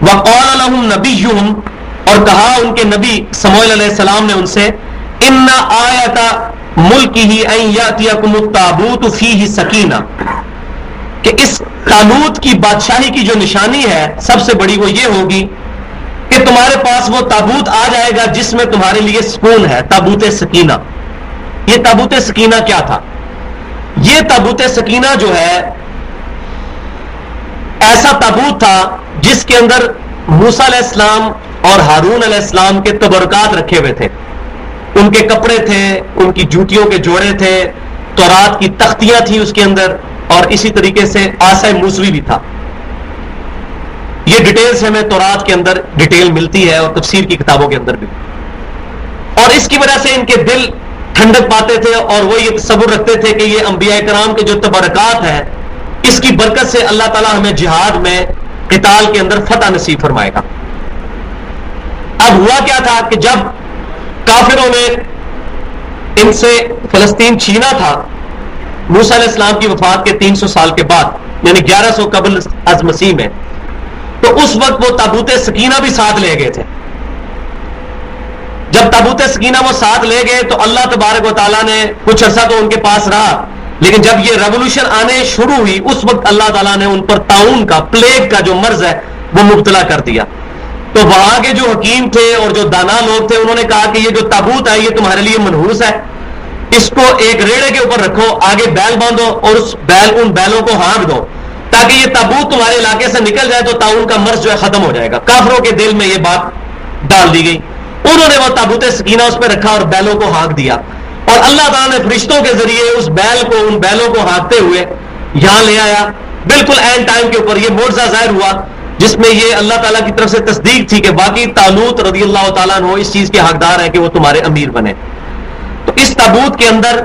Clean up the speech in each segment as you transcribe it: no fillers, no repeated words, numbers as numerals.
وقال لهم نبیہم، اور کہا ان کے نبی سموئیل علیہ السلام نے ان سے، ان آیت ملکہ ان یاتیکم التابوت فیہ سکینہ، کہ اس طالوت کی بادشاہی کی جو نشانی ہے سب سے بڑی وہ یہ ہوگی کہ تمہارے پاس وہ تابوت آ جائے گا جس میں تمہارے لیے سکون ہے، تابوت سکینہ۔ یہ تابوت سکینہ کیا تھا؟ یہ تابوت سکینہ جو ہے ایسا تابوت تھا جس کے اندر موسیٰ علیہ السلام اور ہارون علیہ السلام کے تبرکات رکھے ہوئے تھے، ان کے کپڑے تھے، ان کی جوتیوں کے جوڑے تھے، تورات کی تختیاں تھیں اس کے اندر، اور اسی طریقے سے عصا موسوی بھی تھا۔ یہ ڈیٹیلز ہمیں تورات کے اندر ڈیٹیل ملتی ہے اور تفسیر کی کتابوں کے اندر بھی، اور اس کی وجہ سے ان کے دل ٹھنڈک پاتے تھے اور وہ یہ تصور رکھتے تھے کہ یہ انبیاء کرام کے جو تبرکات ہیں اس کی برکت سے اللہ تعالیٰ ہمیں جہاد میں قتال کے اندر فتح نصیب فرمائے گا۔ اب ہوا کیا تھا کہ جب کافروں نے ان سے فلسطین چھینا تھا موسیٰ علیہ السلام کی وفات کے 300 سال کے بعد، یعنی 1100 قبل از مسیح میں، تو اس وقت وہ تابوت سکینہ بھی ساتھ لے گئے تھے۔ جب تابوت سکینہ وہ ساتھ لے گئے تو اللہ تبارک و تعالیٰ نے کچھ عرصہ تو ان کے پاس رہا، لیکن جب یہ ریولوشن آنے شروع ہوئی اس وقت اللہ تعالیٰ نے ان پر طاعون کا، پلیگ کا جو مرض ہے وہ مبتلا کر دیا۔ تو وہاں کے جو حکیم تھے اور جو دانا لوگ تھے انہوں نے کہا کہ یہ جو تابوت ہے یہ تمہارے لیے منحوس ہے، اس کو ایک ریڑے کے اوپر رکھو، آگے بیل باندھو اور ان بیلوں کو ہانک دو تاکہ یہ تابوت تمہارے علاقے سے نکل جائے تو طاعون کا مرض جو ہے ختم ہو جائے گا۔ کافروں کے دل میں یہ بات ڈال دی گئی، انہوں نے وہ تابوت سکینہ اس پہ رکھا اور بیلوں کو ہانک دیا، اور اللہ تعالیٰ نے فرشتوں کے ذریعے اس بیل کو، ان بیلوں کو ہانکتے ہوئے یہاں لے آیا۔ بالکل اینڈ ٹائم کے اوپر یہ معجزہ ظاہر ہوا جس میں یہ اللہ تعالیٰ کی طرف سے تصدیق تھی کہ واقعی طالوت رضی اللہ تعالیٰ عنہ اس چیز کے حقدار ہیں کہ وہ تمہارے امیر بنے۔ تو اس تابوت کے اندر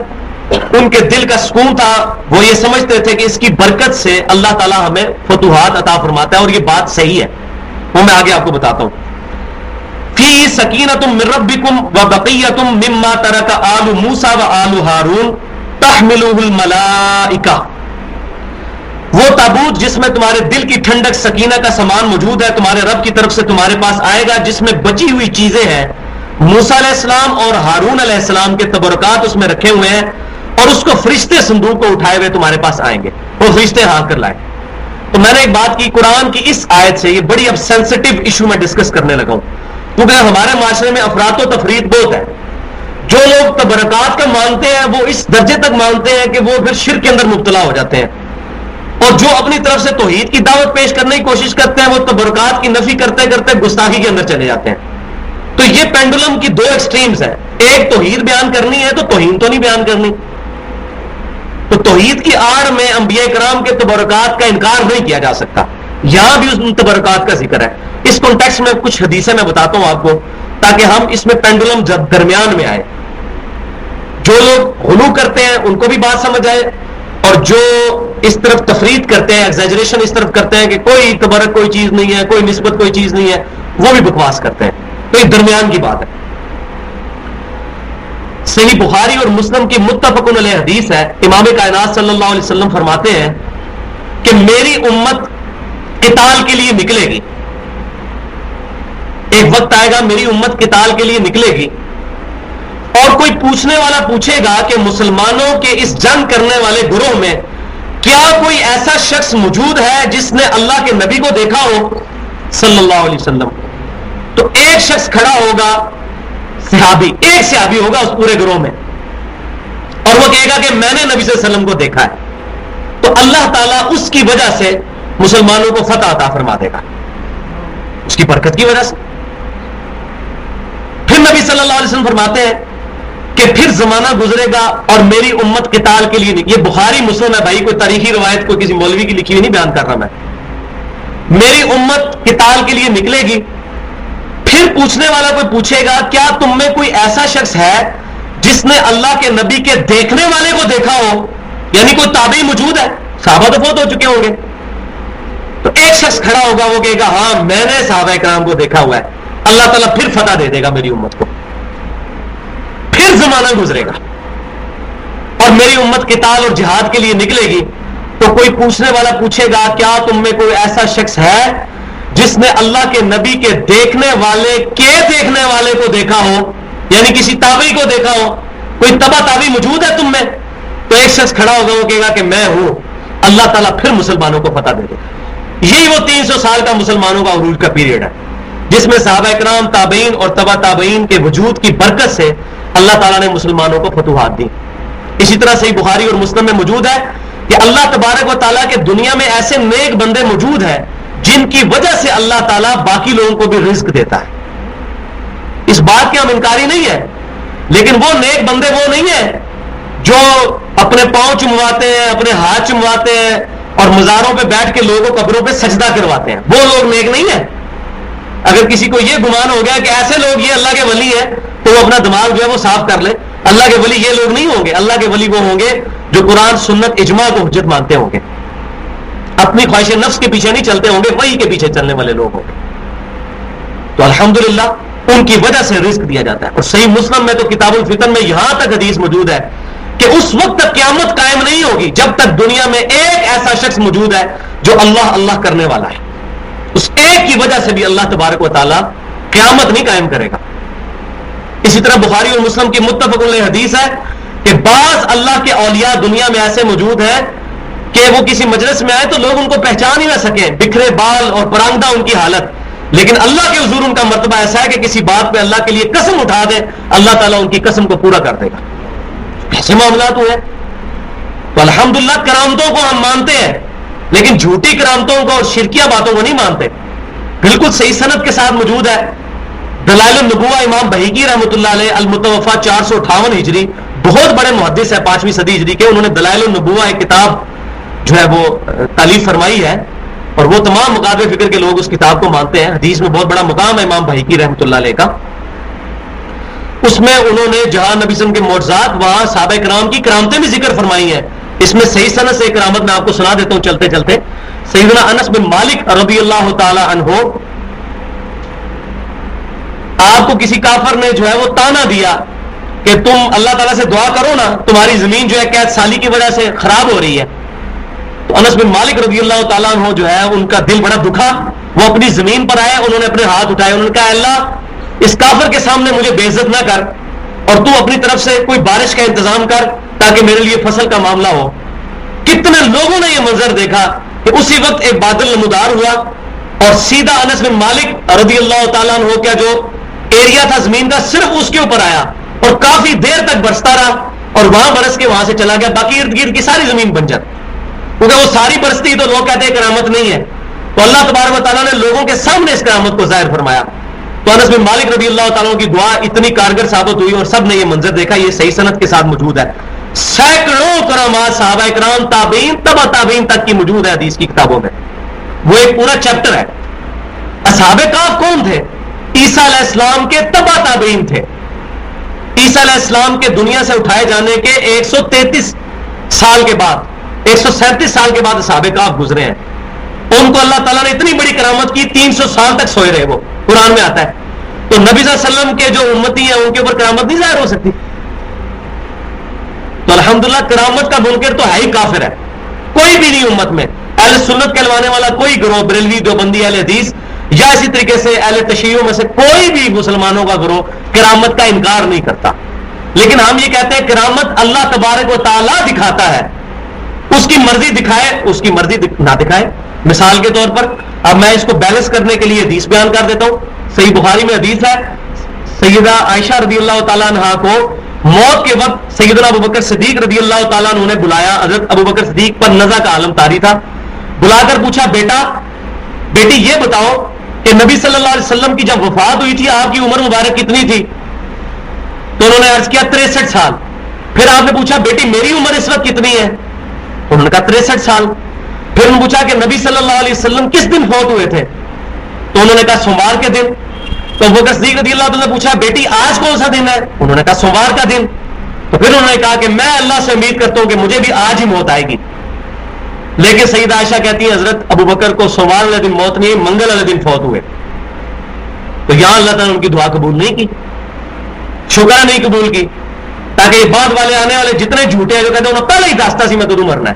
ان کے دل کا سکون تھا، وہ یہ سمجھتے تھے کہ اس کی برکت سے اللہ تعالیٰ ہمیں فتوحات عطا فرماتا ہے، اور یہ بات صحیح ہے، وہ میں آگے آپ کو بتاتا ہوں۔ فی سکینۃ من ربکم وبقیۃ مما ترک آل موسیٰ وآل ہارون تحملہ الملائکہ، وہ تابوت جس میں تمہارے دل کی ٹھنڈک، سکینہ کا سامان موجود ہے، تمہارے رب کی طرف سے تمہارے پاس آئے گا، جس میں بچی ہوئی چیزیں ہیں، موسیٰ علیہ السلام اور ہارون علیہ السلام کے تبرکات اس میں رکھے ہوئے ہیں، اور اس کو فرشتے صندوق کو اٹھائے ہوئے تمہارے پاس آئیں گے، وہ فرشتے ہانک کر لائیں۔ تو میں نے ایک بات کی، قرآن کی اس آیت سے، یہ بڑی اب سینسٹیو ایشو میں ڈسکس کرنے لگا ہوں، کیونکہ ہمارے معاشرے میں افراط و تفریط بہت ہے۔ جو لوگ تبرکات کا مانتے ہیں وہ اس درجے تک مانتے ہیں کہ وہ پھر شرک کے اندر مبتلا ہو جاتے ہیں، اور جو اپنی طرف سے توحید کی دعوت پیش کرنے کی کوشش کرتے ہیں وہ تبرکات کی نفی کرتے کرتے گستاخی کے اندر چلے جاتے ہیں۔ تو یہ پینڈولم کی دو ایکسٹریمز ہیں، ایک توحید بیان کرنی ہے تو توہین تو نہیں بیان کرنی، تو توحید کی آڑ میں انبیاء کرام کے تبرکات کا انکار نہیں کیا جا سکتا، یہاں بھی ان تبرکات کا ذکر ہے۔ اس کانٹیکسٹ میں کچھ حدیثیں میں بتاتا ہوں آپ کو تاکہ ہم اس میں پینڈولم درمیان میں آئے، جو لوگ غلو کرتے ہیں ان کو بھی بات سمجھ آئے، اور جو اس طرف تفریط کرتے ہیں، ایگزیجریشن اس طرف کرتے ہیں کہ کوئی تبرک کوئی چیز نہیں ہے، کوئی نسبت کوئی چیز نہیں ہے، وہ بھی بکواس کرتے ہیں۔ تو یہ درمیان کی بات ہے۔ صحیح بخاری اور مسلم کی متفق علیہ حدیث ہے، امام کائنات صلی اللہ علیہ وسلم فرماتے ہیں کہ میری امت قتال کے لیے نکلے گی، ایک وقت آئے گا میری امت قتال کے لیے نکلے گی، اور کوئی پوچھنے والا پوچھے گا کہ مسلمانوں کے اس جنگ کرنے والے گروہ میں کیا کوئی ایسا شخص موجود ہے جس نے اللہ کے نبی کو دیکھا ہو صلی اللہ علیہ وسلم؟ تو ایک شخص کھڑا ہوگا، صحابی، ایک صحابی ہوگا اس پورے گروہ میں، اور وہ کہے گا کہ میں نے نبی صلی اللہ علیہ وسلم کو دیکھا ہے، تو اللہ تعالیٰ اس کی وجہ سے مسلمانوں کو فتح عطا فرما دے گا، اس کی برکت کی وجہ سے۔ پھر نبی صلی اللہ علیہ وسلم فرماتے ہیں کہ پھر زمانہ گزرے گا اور میری امت قتال کے لیے، یہ بخاری مسلم ہے بھائی، کوئی تاریخی روایت کوئی کسی مولوی کی لکھی ہوئی نہیں بیان کر رہا میں، میری امت قتال کے لیے نکلے گی، پھر پوچھنے والا کوئی پوچھے گا کیا تم میں کوئی ایسا شخص ہے جس نے اللہ کے نبی کے دیکھنے والے کو دیکھا ہو، یعنی کوئی تابعی موجود ہے، صحابہ تو فوت ہو چکے ہوں گے، تو ایک شخص کھڑا ہوگا، وہ کہے گا ہاں میں نے صحابہ کرام کو دیکھا ہوا ہے، اللہ تعالیٰ پھر فتح دے دے گا میری امت کو، پھر زمانہ گزرے گا اور میری امت قتال اور جہاد کے لیے نکلے گی، تو کوئی پوچھنے والا پوچھے گا کیا تم میں کوئی ایسا شخص ہے جس نے اللہ کے نبی کے دیکھنے والے کو دیکھا ہو، یعنی کسی تابعی کو دیکھا ہو، کوئی تبع تابعی موجود ہے تم میں، تو ایک شخص کھڑا ہوگا، وہ کہے گا کہ میں ہوں، اللہ تعالیٰ پھر مسلمانوں کو فتح دے دے گا۔ یہی وہ 300 سال کا مسلمانوں کا عروج کا پیریڈ ہے، جس میں صحابہ کرام، تابعین اور تبع تابعین کے وجود کی برکت سے اللہ تعالیٰ نے مسلمانوں کو فتوحات دی۔ اسی طرح صحیح بخاری اور مسلم میں موجود ہے کہ اللہ تبارک و تعالیٰ کے دنیا میں ایسے نیک بندے موجود ہیں جن کی وجہ سے اللہ تعالیٰ باقی لوگوں کو بھی رزق دیتا ہے۔ اس بات کے ہم انکاری نہیں ہے، لیکن وہ نیک بندے وہ نہیں ہیں جو اپنے پاؤں چمواتے ہیں، اپنے ہاتھ چمواتے ہیں اور مزاروں پہ بیٹھ کے لوگوں قبروں پہ سجدہ کرواتے ہیں، وہ لوگ نیک نہیں ہیں۔ اگر کسی کو یہ گمان ہو گیا کہ ایسے لوگ یہ اللہ کے ولی ہیں تو وہ اپنا دماغ جو ہے وہ صاف کر لے۔ اللہ کے ولی یہ لوگ نہیں ہوں گے، اللہ کے ولی وہ ہوں گے جو قرآن سنت اجماع کو حجت مانتے ہوں گے، اپنی خواہش نفس کے پیچھے نہیں چلتے ہوں گے، وہی کے پیچھے چلنے والے لوگ ہوں گے۔ تو الحمدللہ ان کی وجہ سے رزق دیا جاتا ہے۔ اور صحیح مسلم میں تو کتاب الفتن میں یہاں تک حدیث موجود ہے کہ اس وقت تک قیامت قائم نہیں ہوگی جب تک دنیا میں ایک ایسا شخص موجود ہے جو اللہ اللہ کرنے والا ہے، اس ایک کی وجہ سے بھی اللہ تبارک و تعالیٰ قیامت نہیں قائم کرے گا۔ اسی طرح بخاری اور مسلم کی متفق علیہ حدیث ہے کہ بعض اللہ کے اولیاء دنیا میں ایسے موجود ہیں کہ وہ کسی مجلس میں آئے تو لوگ ان کو پہچان ہی نہ سکیں، بکھرے بال اور پرانگدہ ان کی حالت، لیکن اللہ کے حضور ان کا مرتبہ ایسا ہے کہ کسی بات پہ اللہ کے لیے قسم اٹھا دے، اللہ تعالیٰ ان کی قسم کو پورا کر دے گا۔ ایسے معاملات ہوئے تو الحمدللہ کرامتوں کو ہم مانتے ہیں، لیکن جھوٹی کرامتوں کو اور شرکیہ باتوں کو نہیں مانتے۔ بالکل صحیح سند کے ساتھ موجود ہے دلائل النبوہ، امام بہیقی رحمۃ اللہ علیہ، المتوفا 458 ہجری، بہت بڑے محدث ہے 5ویں صدی ہجری کے، انہوں نے دلائل النبوہ ایک کتاب جو ہے وہ تالیف فرمائی ہے، اور وہ تمام مقاطب فکر کے لوگ اس کتاب کو مانتے ہیں۔ حدیث میں بہت بڑا مقام ہے امام بہیقی رحمۃ اللہ علیہ کا۔ اس میں انہوں نے جہاں نبی صلی اللہ علیہ وسلم کے معجزات، وہاں صحابہ کرام کی کرامتیں بھی ذکر فرمائی ہیں۔ اس میں صحیح سند سے ایک کرامت میں آپ کو سنا دیتا ہوں چلتے چلتے۔ سیدنا انس بن مالک رضی اللہ تعالی عنہ، آپ کو کسی کافر نے جو ہے وہ تانا دیا کہ تم اللہ تعالیٰ سے دعا کرو نا، تمہاری زمین جو ہے قید سالی کی وجہ سے خراب ہو رہی ہے۔ تو انس بن مالک رضی اللہ تعالیٰ عنہ جو ہے ان کا دل بڑا دکھا، وہ اپنی زمین پر آئے، انہوں نے اپنے ہاتھ اٹھائے، انہوں نے کہا اللہ اس کافر کے سامنے مجھے بے عزت نہ کر، اور تو اپنی طرف سے کوئی بارش کا انتظام کر تاکہ میرے لیے فصل کا معاملہ ہو۔ کتنے لوگوں نے یہ منظر دیکھا کہ اسی وقت ایک بادل نمودار ہوا اور سیدھا انس بن مالک رضی اللہ تعالیٰ عنہ کا جو ایریا تھا زمین کا صرف اس کے اوپر آیا اور کافی دیر تک برستا رہا، اور وہاں برس کے وہاں سے چلا گیا، باقی ارد گرد کی ساری زمین بنجر، کیونکہ وہ ساری برستی تو لوگ کہتے ہیں کرامت نہیں ہے، تو اللہ تبارک و تعالیٰ نے لوگوں کے سامنے اس کرامت کو ظاہر فرمایا۔ تو انس بن مالک رضی اللہ تعالیٰ کی دعا اتنی کارگر ثابت ہوئی اور سب نے یہ منظر دیکھا، یہ صحیح سند کے ساتھ موجود ہے۔ سینکڑوں کرامات صحابہ کرام، تابعین، تبع تابعین تک کی موجود ہے حدیث کی کتابوں میں، وہ ایک پورا چیپٹر ہے۔ اصحاب کہف کون تھے؟ عیسیٰ علیہ السلام کے تبع تابعین تھے۔ عیسیٰ علیہ السلام کے دنیا سے اٹھائے جانے کے 133 سال کے بعد، 137 سال کے بعد اصحاب کہف گزرے ہیں۔ ان کو اللہ تعالیٰ نے اتنی بڑی کرامت کی، 300 سال تک سوئے رہے، وہ قرآن میں آتا ہے۔ تو نبی صلی اللہ علیہ وسلم کے جو امتی ہیں ان کے اوپر کرامت نہیں ظاہر ہو سکتی؟ تو الحمدللہ کرامت کا منکر تو ہے ہی کافر ہے، کوئی بھی نہیں امت میں اہل سنت کہلوانے والا کوئی گروہ، بریلوی، دیوبندی، اہل حدیث یا اسی طریقے سے اہل تشیع میں سے کوئی بھی مسلمانوں کا گروہ کرامت کا انکار نہیں کرتا، لیکن ہم یہ کہتے ہیں کرامت اللہ تبارک و تعالیٰ دکھاتا ہے، اس کی مرضی دکھائے، اس کی مرضی نہ دکھائے۔ مثال کے طور پر اب میں اس کو بیلنس کرنے کے لیے حدیث بیان کر دیتا ہوں۔ صحیح بخاری میں حدیث ہے، سیدہ عائشہ رضی اللہ تعالیٰ عنہا کو موت کے وقت سیدنا ابوبکر صدیق رضی اللہ تعالیٰ عنہ نے بلایا۔ حضرت ابوبکر صدیق پر نزع کا عالم طاری تھا، بلا کر پوچھا بیٹی یہ بتاؤ کہ نبی صلی اللہ علیہ وسلم کی جب وفات ہوئی تھی آپ کی عمر مبارک کتنی تھی؟ تو انہوں نے عرض کیا 63 سال۔ پھر آپ نے پوچھا بیٹی میری عمر اس وقت کتنی ہے؟ انہوں نے کہا 63 سال۔ پھر انہوں نے پوچھا کہ نبی صلی اللہ علیہ وسلم کس دن فوت ہوئے تھے؟ تو انہوں نے کہا سوموار کے دن۔ تو ابوبکر صدیق رضی اللہ تعالیٰ نے پوچھا بیٹی آج کون سا دن ہے؟ انہوں نے کہا سوموار کا دن۔ تو پھر انہوں نے کہا کہ میں اللہ سے امید کرتا ہوں کہ مجھے بھی آج ہی موت آئے گی، لیکن سیدہ عائشہ کہتی ہیں حضرت ابوبکر کو سوموار والے دن موت نہیں، منگل والے دن فوت ہوئے۔ تو یہاں اللہ تعالیٰ نے ان کی دعا قبول نہیں کی، شکر نہیں قبول کی، تاکہ یہ بعد والے آنے والے جتنے جھوٹے ہیں جو کہتے ہیں انہوں نے پہلے ہی داستا سی میں تو مرنا ہے،